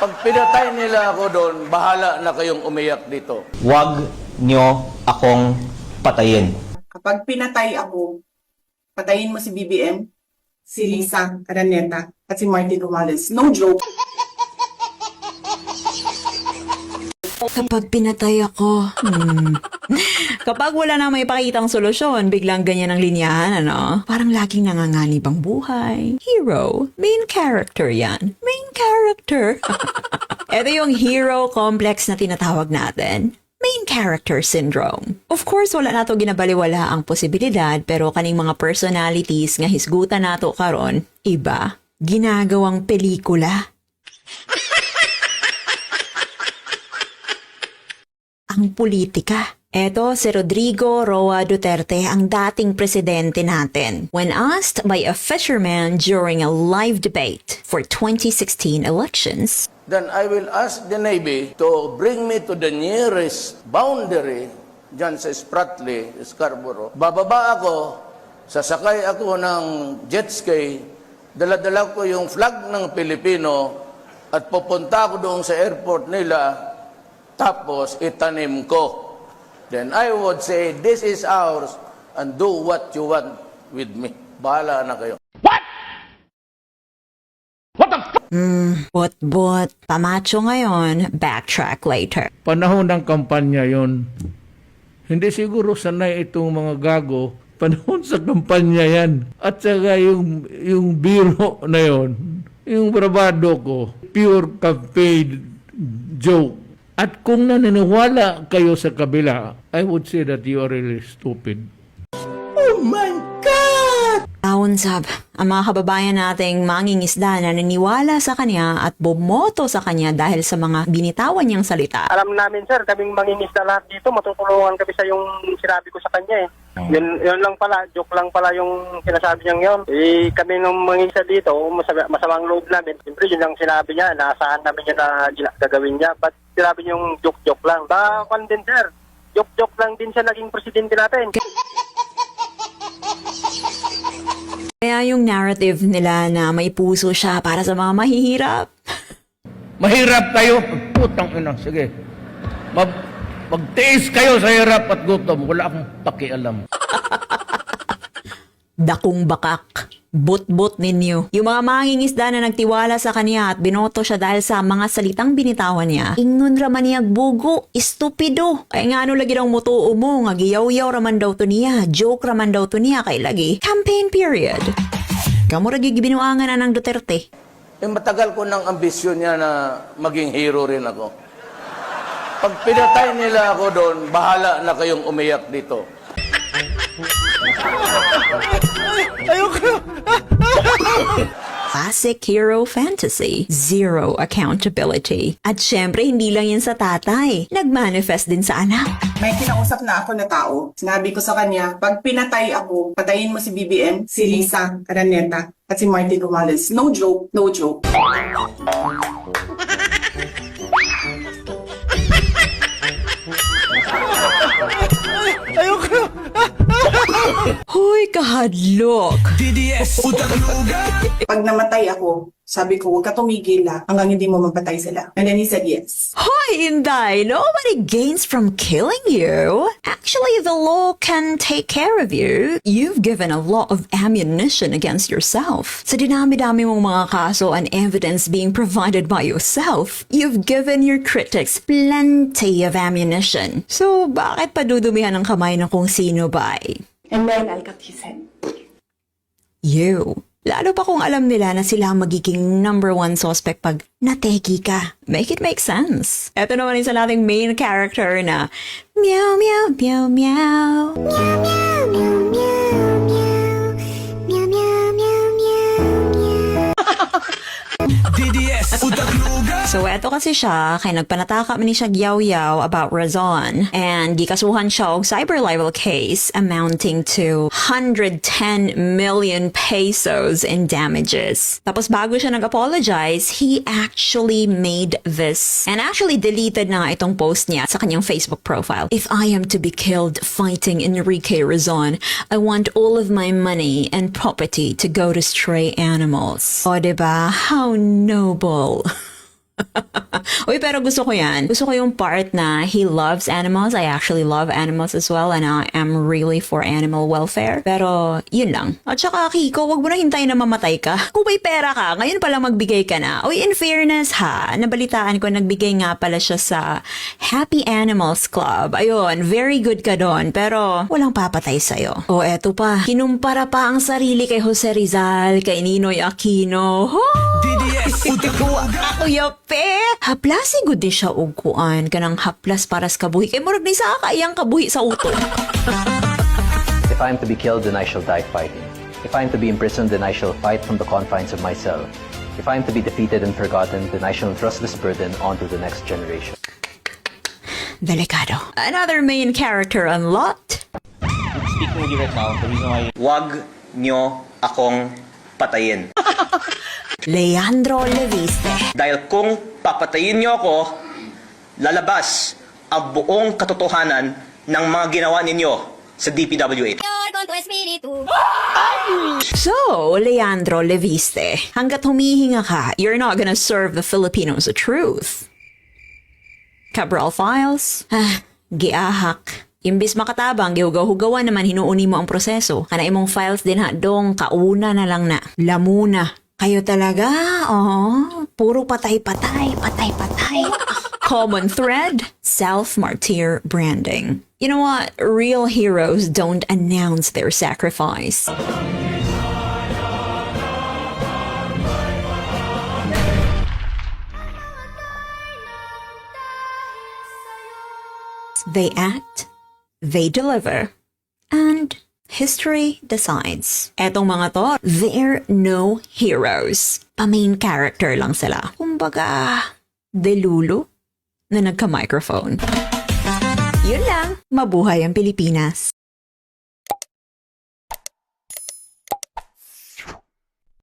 Pag pinatay nila ako doon, bahala na kayong umiyak dito. Huwag nyo akong patayin. Kapag pinatay ako, patayin mo si BBM, si Lisa Araneta, at si Martin Romales. No joke. Kapag pinatay ako, Kapag wala na may pakitang solusyon, biglang ganyan ang linyahan, ano? Parang laging nanganganib ang buhay. Hero. Main character yan. Main character. Ito yung hero complex na tinatawag natin. Main character syndrome. Of course, wala nato ginabaliwala ang posibilidad, pero kaning mga personalities nga hisgutan nato karon, iba, ginagawang pelikula. Ang politika. Eto si Rodrigo Roa Duterte, ang dating presidente natin. When asked by a fisherman during a live debate for 2016 elections, Then I will ask the Navy to bring me to the nearest boundary dyan sa Spratly, Scarborough. Bababa ako, sasakay ako ng jet ski, dala-dala ko yung flag ng Pilipino at pupunta ako doon sa airport nila, tapos itanim ko. Then I would say, this is ours and do what you want with me. Bahala na kayo. But, pamacho ngayon, backtrack later. Panahon ng kampanya yon. Hindi siguro sanay itong mga gago. Panahon sa kampanya yan. At saka yung biro na yon, yung bravado ko, pure campaign joke. At kung naniniwala kayo sa kabila, I would say that you are really stupid. Tawonsab, ang mga kababayan nating mangingisda na naniniwala sa kanya at bumoto sa kanya dahil sa mga binitawan niyang salita. Alam namin sir, kaming mangingisda lahat dito, matutulungan kami sa yung sinabi ko sa kanya eh. Yun lang pala, joke lang pala yung sinasabi niyang yun. Eh kami nung mangingisda dito, masamang loob namin. Siyempre yun ang sinabi niya, naasahan namin niya na gagawin niya. But sinabi niyong joke-joke lang. Baka din sir, joke-joke lang din siya naging presidente natin. Kaya yung narrative nila na may puso siya para sa mga mahihirap. Mahirap kayo? Putang ina, sige. Magtiis kayo sa hirap at gutom. Wala akong pakialam. Dakong bakak. But-but ninyo. Yung mga mangingisda na nagtiwala sa kanya at binoto siya dahil sa mga salitang binitawan niya, ingnon raman niyag bugo, estupido. Ay nga ano lagi daw mutuo mo, nga giyaw-yaw raman daw to niya, joke raman daw to niya, kay lagi. Campaign period. Kamu ragi gibinuangan na ng Duterte. Matagal ko ng ambisyon niya na maging hero rin ako. Pag pinatay nila ako doon, bahala na kayong umiyak dito. Classic hero fantasy. Zero accountability. At syempre, hindi lang yan sa tatay. Nag-manifest din sa anak. May kinausap na ako na tao. Sinabi ko sa kanya, pag pinatay ako, patayin mo si BBM, si Lisa Araneta, at si Martin Romales. No joke, no joke. Hoy, kahadlok! Pag namatay ako, sabi ko, huwag ka tumigil hanggang hindi mo mapatay sila. And then he said yes. Hoy, Inday! Nobody gains from killing you. Actually, the law can take care of you. You've given a lot of ammunition against yourself. Sa dinami-dami mong mga kaso and evidence being provided by yourself, you've given your critics plenty of ammunition. So, bakit padudumihan ang kamay ng kung sino ba? And then I cut his head. You. Lalo pa kung alam nila na sila ang magiging #1 suspect pag nateki ka. Make it make sense. Ito naman isa nating main character na meow meow meow meow. Meow meow meow meow meow. Meow meow meow meow So eto kasi siya, kay nagpanataka man ni siya yaw-yaw about Razon and gikasuhan siya og cyber libel case amounting to 110 million pesos in damages. Tapos bago siya nag-apologize, he actually made this and actually deleted na itong post niya sa kanyang Facebook profile. If I am to be killed fighting Enrique Razon, I want all of my money and property to go to stray animals. O diba? How noble. Uy, pero gusto ko yan. Gusto ko yung part na he loves animals. I actually love animals as well and I am really for animal welfare. Pero, yun lang. At saka, Kiko, wag mo na hintayin na mamatay ka. Kung may pera ka, ngayon pala magbigay ka na. Uy, in fairness ha, nabalitaan ko, nagbigay nga pala siya sa Happy Animals Club. Ayun, very good ka doon. Pero, walang papatay sa'yo. O, eto pa. Kinumpara pa ang sarili kay Jose Rizal, kay Ninoy Aquino. Ako yape! Haplas good din siya og kuan kanang haplas para sa kabuhi. Kay murag ni sa kaayang kabuhi sa uto. If I am to be killed, then I shall die fighting. If I am to be imprisoned, then I shall fight from the confines of my cell. If I am to be defeated and forgotten, then I shall entrust this burden onto the next generation. Delikado. Another main character unlocked. Speaking with you right now, the reason why... Wag nyo akong patayin. Leandro Leviste. Dahil kung papatayin nyo ako, lalabas ang buong katotohanan ng mga ginawa ninyo sa DPWH. So, Leandro Leviste, hanggat humihinga ka, you're not gonna serve the Filipinos the truth. Cabral Files? Giahak. Imbis makatabang, gihugaw-hugawan naman hinuuni mo ang proseso. Kana imong files din ha, dong, kauna na lang na. Lamuna. Kayo talaga? Oh, puro patay-patay, patay-patay. Common thread, self-martyr branding. You know what? Real heroes don't announce their sacrifice. They act, they deliver, and history decides. Etong mga to, they're no heroes. Pa-main character lang sila. Kumbaga, delulu na nagka-microphone. Yun lang, mabuhay ang Pilipinas.